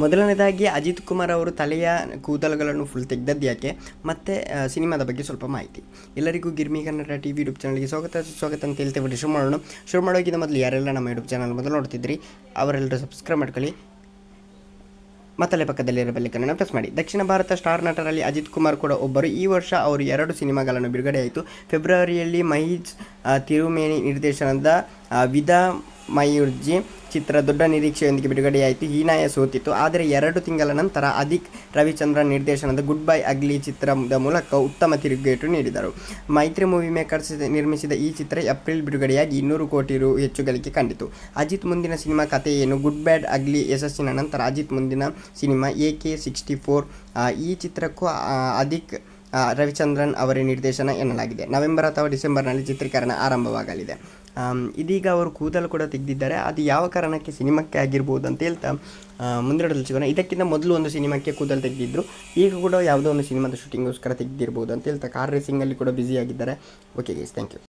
ಮೊದಲನೇದಾಗಿ ಅಜಿತ್ ಕುಮಾರ್ ಅವರು ತಲೆಯ ಕೂದಲುಗಳನ್ನು ಫುಲ್ ತೆಗೆದದ್ದು ಯಾಕೆ, ಮತ್ತು ಸಿನಿಮಾದ ಬಗ್ಗೆ ಸ್ವಲ್ಪ ಮಾಹಿತಿ. ಎಲ್ಲರಿಗೂ ಗಿರ್ಮಿ ಕನ್ನಡ ಟಿ ವಿ ಯೂಟ್ಯೂಬ್ ಚಾನಲ್ಗೆ ಸ್ವಾಗತ ಅಂತ ಹೇಳ್ತೇವೆ. ಶುರು ಮಾಡೋಕ್ಕಿಂತ ಮೊದಲು ಯಾರೆಲ್ಲ ನಮ್ಮ ಯೂಟ್ಯೂಬ್ ಚಾನಲ್ ಮೊದಲು ನೋಡ್ತಿದ್ರಿ ಅವರೆಲ್ಲರೂ ಸಬ್ಸ್ಕ್ರೈಬ್ ಮಾಡ್ಕೊಳ್ಳಿ, ಮತ್ತಲ್ಲೇ ಪಕ್ಕದಲ್ಲಿರೋ ಬೆಲ್ಲೈಕನ್ನು ಪ್ರೆಸ್ ಮಾಡಿ. ದಕ್ಷಿಣ ಭಾರತ ಸ್ಟಾರ್ ನಟರಲ್ಲಿ ಅಜಿತ್ ಕುಮಾರ್ ಕೂಡ ಒಬ್ಬರು. ಈ ವರ್ಷ ಅವರು 2 ಸಿನಿಮಾಗಳನ್ನು ಬಿಡುಗಡೆಯಾಯಿತು. ಫೆಬ್ರವರಿಯಲ್ಲಿ ಮಹೀಜ್ ತಿರುಮೇನಿ ನಿರ್ದೇಶನದ ವಿದಾ ಮಯೂರ್ಜಿ ಚಿತ್ರ ದೊಡ್ಡ ನಿರೀಕ್ಷೆಯೊಂದಿಗೆ ಬಿಡುಗಡೆಯಾಯಿತು. ಹೀನಾಯ ಸೋತಿತ್ತು. ಆದರೆ 2 ತಿಂಗಳ ನಂತರ ಅದಿಕ್ ರವಿಚಂದ್ರನ್ ನಿರ್ದೇಶನದ ಗುಡ್ ಬೈ ಅಗ್ಲಿ ಚಿತ್ರದ ಮೂಲಕ ಉತ್ತಮ ತಿರುಗೇಟು ನೀಡಿದರು. ಮೈತ್ರಿ ಮೂವಿ ಮೇಕರ್ಸ್ ನಿರ್ಮಿಸಿದ ಈ ಚಿತ್ರ ಏಪ್ರಿಲ್ ಬಿಡುಗಡೆಯಾಗಿ 200 ಕೋಟಿ ರು ಹೆಚ್ಚು ಗಳಿಕೆ ಕಂಡಿತು. ಅಜಿತ್ ಮುಂದಿನ ಸಿನಿಮಾ ಕಥೆ ಏನು? ಗುಡ್ ಬ್ಯಾಡ್ ಅಗ್ಲಿ ಯಶಸ್ಸಿನ ನಂತರ ಅಜಿತ್ ಮುಂದಿನ ಸಿನಿಮಾ AK64. ಈ ಚಿತ್ರಕ್ಕೂ ಅದಿಕ್ ರವಿಚಂದ್ರನ್ ಅವರೇ ನಿರ್ದೇಶನ ಎನ್ನಲಾಗಿದೆ. ನವೆಂಬರ್ ಅಥವಾ ಡಿಸೆಂಬರ್ನಲ್ಲಿ ಚಿತ್ರೀಕರಣ ಆರಂಭವಾಗಲಿದೆ. ಇದೀಗ ಅವರು ಕೂದಲು ಕೂಡ ತೆಗೆದಿದ್ದಾರೆ. ಅದು ಯಾವ ಕಾರಣಕ್ಕೆ ಸಿನಿಮಾಕ್ಕೆ ಆಗಿರ್ಬೋದು ಅಂತ ಹೇಳ್ತಾ ಮುಂದಿನ ಸಿಗೋಣ. ಇದಕ್ಕಿಂತ ಮೊದಲು ಒಂದು ಸಿನಿಮಾಕ್ಕೆ ಕೂದಲು ತೆಗೆದಿದ್ದರು. ಈಗ ಕೂಡ ಯಾವುದೋ ಒಂದು ಸಿನಿಮಾದ ಶೂಟಿಂಗೋಸ್ಕರ ತೆಗೆದಿರ್ಬೋದು ಅಂತ ಹೇಳ್ತಾ ಕಾರ್ ರೇಸಿಂಗಲ್ಲಿ ಕೂಡ ಬ್ಯುಸಿ ಆಗಿದ್ದಾರೆ. Okay guys, thank you.